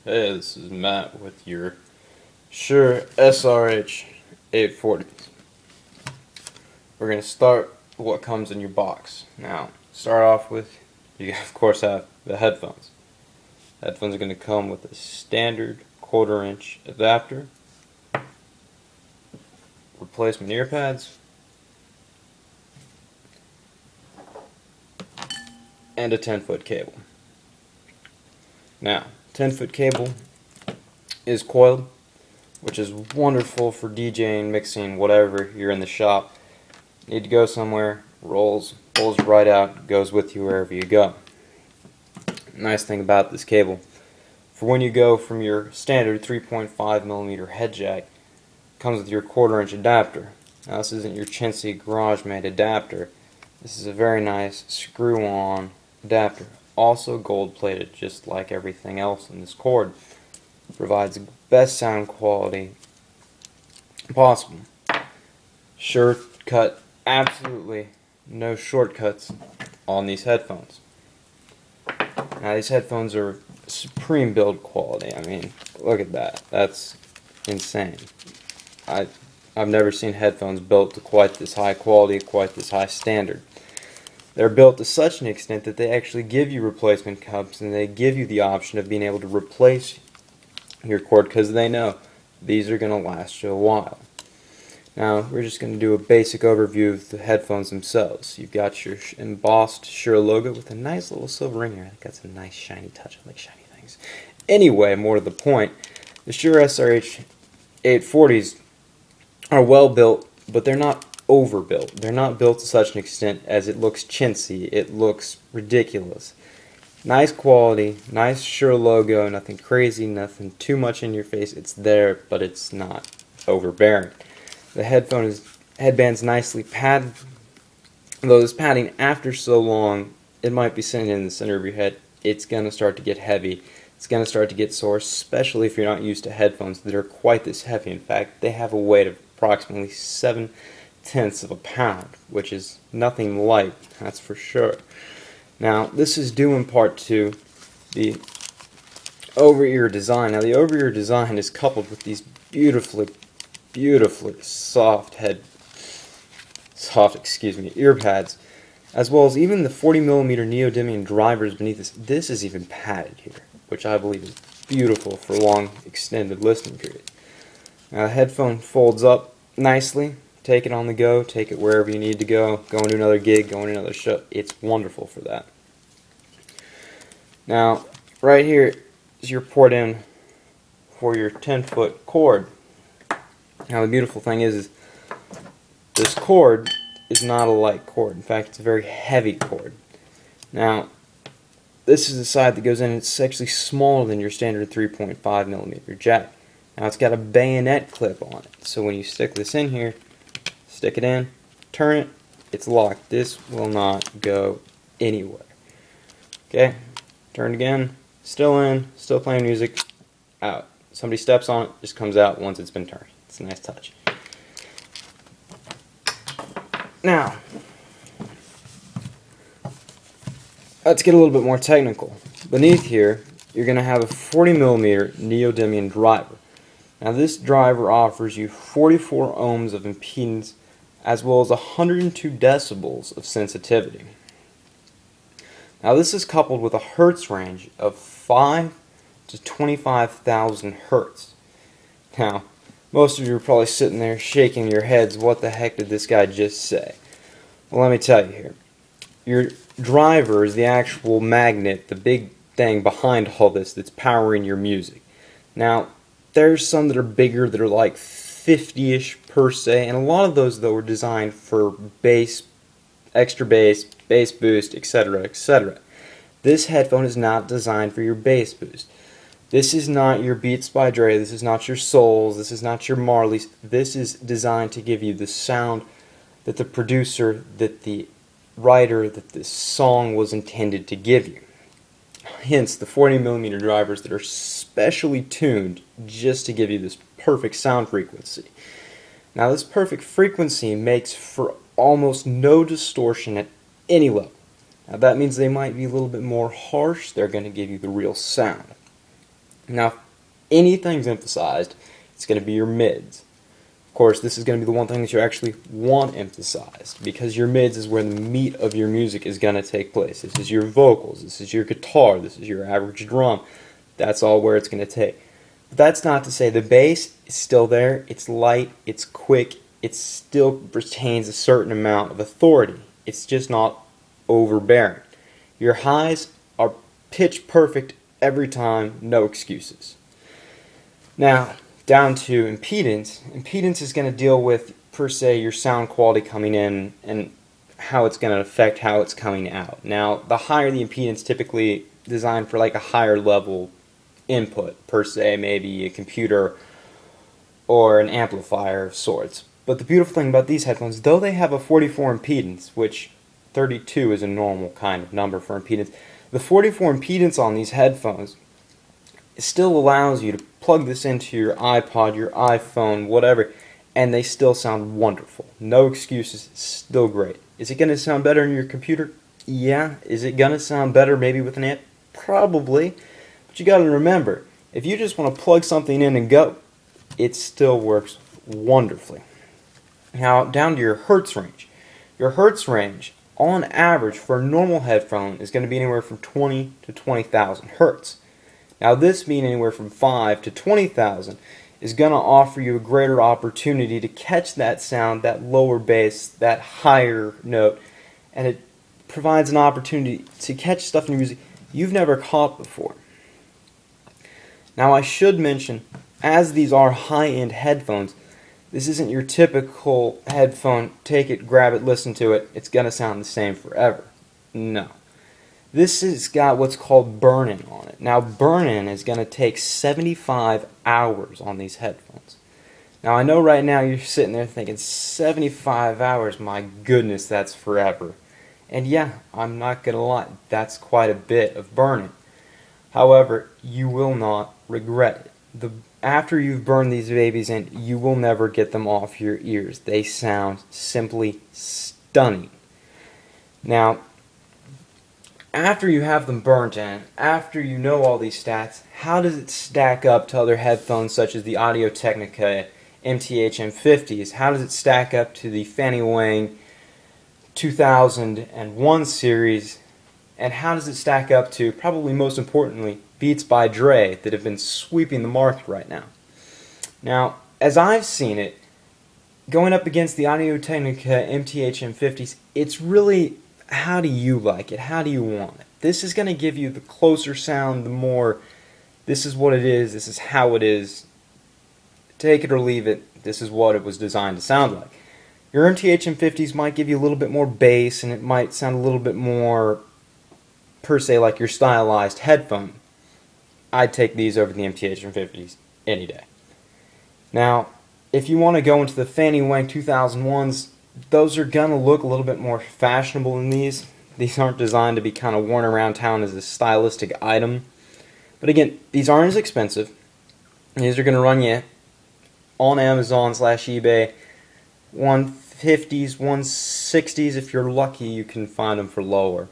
Hey, this is Matt with your Shure SRH-840. We're going to start what comes in your box. Now, start off with, you of course have the headphones. Headphones are going to come with a standard 1/4 inch adapter, replacement ear pads, and a 10-foot cable. Now, 10-foot cable is coiled, which is wonderful for DJing, mixing, whatever. You're in the shop, need to go somewhere, pulls right out, goes with you wherever you go. Nice thing about this cable, for when you go from your standard 3.5mm head jack, comes with your 1/4 inch adapter. Now this isn't your chintzy garage made adapter. This is a very nice screw-on adapter, also gold plated just like everything else in this cord. Provides the best sound quality possible. Sure cut absolutely no shortcuts on these headphones. Now these headphones are supreme build quality. I mean, look at that. That's insane. I've never seen headphones built to quite this high quality, quite this high standard. They're built to such an extent that they actually give you replacement cups, and they give you the option of being able to replace your cord because they know these are going to last you a while. Now we're just going to do a basic overview of the headphones themselves. You've got your embossed Shure logo with a nice little silver ring here. I think that's a nice shiny touch. I like shiny things. Anyway, more to the point, the Shure SRH-840s are well built, but they're not overbuilt. They're not built to such an extent as it looks chintzy, it looks ridiculous. Nice quality, nice Shure logo, nothing crazy, nothing too much in your face. It's there, but it's not overbearing. The headband's nicely padded, though this padding, after so long, it might be sitting in the center of your head. It's going to start to get heavy. It's going to start to get sore, especially if you're not used to headphones that are quite this heavy. In fact, they have a weight of approximately 7/10 of a pound, which is nothing light, that's for sure. Now, this is due in part to the over-ear design. Now, the over-ear design is coupled with these beautifully soft ear pads, as well as even the 40mm neodymium drivers beneath this. This is even padded here, which I believe is beautiful for long extended listening periods. Now, the headphone folds up nicely. Take it on the go, take it wherever you need to go, going to another gig, going to another show. It's wonderful for that. Now, right here is your port in for your 10-foot cord. Now, the beautiful thing is this cord is not a light cord. In fact, it's a very heavy cord. Now, this is the side that goes in. It's actually smaller than your standard 3.5mm jack. Now, it's got a bayonet clip on it. So when you stick this in here, stick it in, turn it, it's locked. This will not go anywhere. Okay, turn again, still in, still playing music, out. Somebody steps on it, just comes out once it's been turned. It's a nice touch. Now, let's get a little bit more technical. Beneath here, you're going to have a 40mm neodymium driver. Now, this driver offers you 44 ohms of impedance as well as 102 decibels of sensitivity. Now, this is coupled with a hertz range of 5 to 25,000 hertz. Now, most of you are probably sitting there shaking your heads, what the heck did this guy just say? Well, let me tell you here. Your driver is the actual magnet, the big thing behind all this that's powering your music. Now, there's some that are bigger that are like 50-ish per se, and a lot of those though are designed for bass, extra bass, bass boost, etc., etc. This headphone is not designed for your bass boost. This is not your Beats by Dre, this is not your Souls, this is not your Marleys. This is designed to give you the sound that the producer, that the writer, that this song was intended to give you. Hence the 40mm drivers that are specially tuned just to give you this perfect sound frequency. Now, this perfect frequency makes for almost no distortion at any level. Now, that means they might be a little bit more harsh. They're going to give you the real sound. Now, if anything's emphasized, it's going to be your mids. Of course, this is going to be the one thing that you actually want emphasized, because your mids is where the meat of your music is going to take place. This is your vocals, this is your guitar, this is your average drum. That's all where it's going to take. But that's not to say the bass is still there, it's light, it's quick, it still retains a certain amount of authority. It's just not overbearing. Your highs are pitch perfect every time, no excuses. Now, down to impedance. Impedance is going to deal with, per se, your sound quality coming in and how it's going to affect how it's coming out. Now, the higher the impedance, typically designed for like a higher level input, per se, maybe a computer or an amplifier of sorts. But the beautiful thing about these headphones, though they have a 44 impedance, which 32 is a normal kind of number for impedance, the 44 impedance on these headphones still allows you to plug this into your iPod, your iPhone, whatever, and they still sound wonderful. No excuses, still great. Is it going to sound better in your computer? Yeah. Is it going to sound better maybe with an amp? Probably. But you got to remember, if you just want to plug something in and go, it still works wonderfully. Now, down to your hertz range. Your hertz range, on average, for a normal headphone is going to be anywhere from 20 to 20,000 hertz. Now, this being anywhere from 5 to 20,000 is going to offer you a greater opportunity to catch that sound, that lower bass, that higher note, and it provides an opportunity to catch stuff in your music you've never caught before. Now, I should mention, as these are high-end headphones, this isn't your typical headphone, take it, grab it, listen to it, it's going to sound the same forever. No. This has got what's called burn-in on it. Now, burn-in is going to take 75 hours on these headphones. Now, I know right now you're sitting there thinking, 75 hours, my goodness, that's forever. And yeah, I'm not going to lie, that's quite a bit of burn-in. However, you will not regret it. After you've burned these babies in, you will never get them off your ears. They sound simply stunning. Now, after you have them burnt in, after you know all these stats, how does it stack up to other headphones such as the Audio-Technica MTH-M50s? How does it stack up to the Fanny Wang 2001 series? And how does it stack up to, probably most importantly, Beats by Dre that have been sweeping the market right now? Now, as I've seen it, going up against the Audio-Technica MTH-M50s, it's really, how do you like it? How do you want it? This is going to give you the closer sound, the more, this is what it is, this is how it is, take it or leave it, this is what it was designed to sound like. Your MTH-M50s might give you a little bit more bass, and it might sound a little bit more, per se, like your stylized headphone. I'd take these over the MTH-M50s any day. Now, if you want to go into the Fanny Wang 2001s, those are going to look a little bit more fashionable than these. These aren't designed to be kind of worn around town as a stylistic item. But again, these aren't as expensive. These are going to run you on Amazon/eBay 150s, 160s. If you're lucky, you can find them for lower.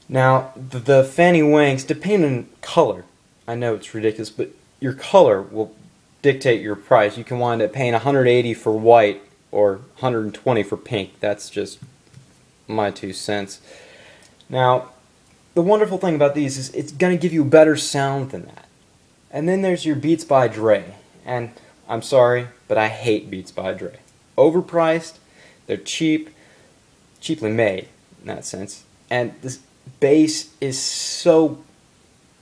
Now, the Fanny Wangs, depending on color, I know it's ridiculous, but your color will dictate your price. You can wind up paying $180 for white or $120 for pink. That's just my 2 cents. Now, the wonderful thing about these is it's going to give you a better sound than that. And then there's your Beats by Dre. And I'm sorry, but I hate Beats by Dre. Overpriced, they're cheap, cheaply made in that sense. And this bass is so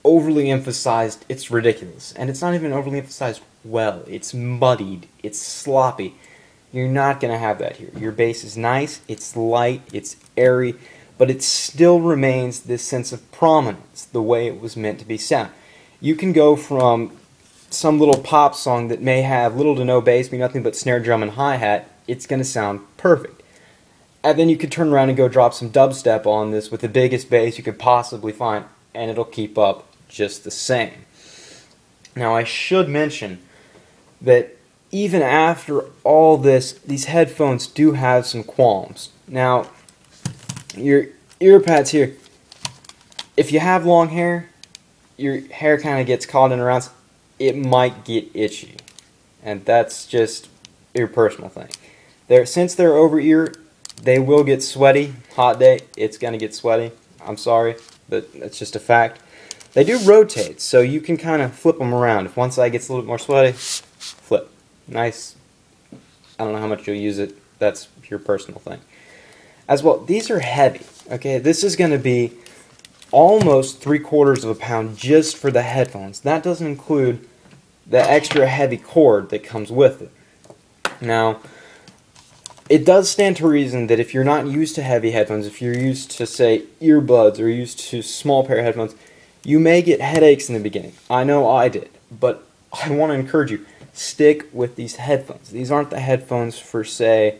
overly emphasized, it's ridiculous. And it's not even overly emphasized well. It's muddied, it's sloppy. You're not going to have that here. Your bass is nice, it's light, it's airy, but it still remains this sense of prominence, the way it was meant to be sound. You can go from some little pop song that may have little to no bass, be nothing but snare drum and hi-hat, it's going to sound perfect. And then you could turn around and go drop some dubstep on this with the biggest bass you could possibly find, and it'll keep up just the same. Now, I should mention that even after all this, these headphones do have some qualms. Now, your ear pads here, if you have long hair, your hair kind of gets caught in around, it might get itchy. And that's just your personal thing. Since they're over ear, they will get sweaty. Hot day, it's going to get sweaty. I'm sorry, but that's just a fact. They do rotate, so you can kind of flip them around. If one side gets a little bit more sweaty, flip. Nice. I don't know how much you'll use it. That's your personal thing. As well, these are heavy. Okay, this is going to be almost 3/4 of a pound just for the headphones. That doesn't include the extra heavy cord that comes with it. Now, it does stand to reason that if you're not used to heavy headphones, if you're used to, say, earbuds or used to small pair of headphones, you may get headaches in the beginning. I know I did, but I want to encourage you, stick with these headphones. These aren't the headphones for, say,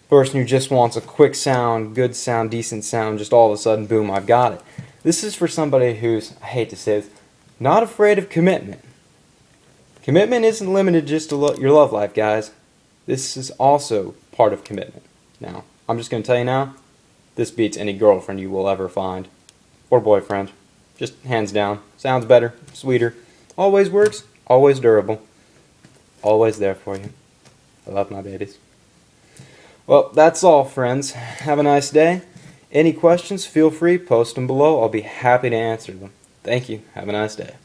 a person who just wants a quick sound, good sound, decent sound, just all of a sudden, boom, I've got it. This is for somebody who's, I hate to say this, not afraid of commitment. Commitment isn't limited just to your love life, guys. This is also part of commitment. Now, I'm just going to tell you now, this beats any girlfriend you will ever find. Or boyfriend. Just hands down. Sounds better, sweeter. Always works, always durable. Always there for you. I love my babies. Well, that's all, friends. Have a nice day. Any questions, feel free, post them below. I'll be happy to answer them. Thank you. Have a nice day.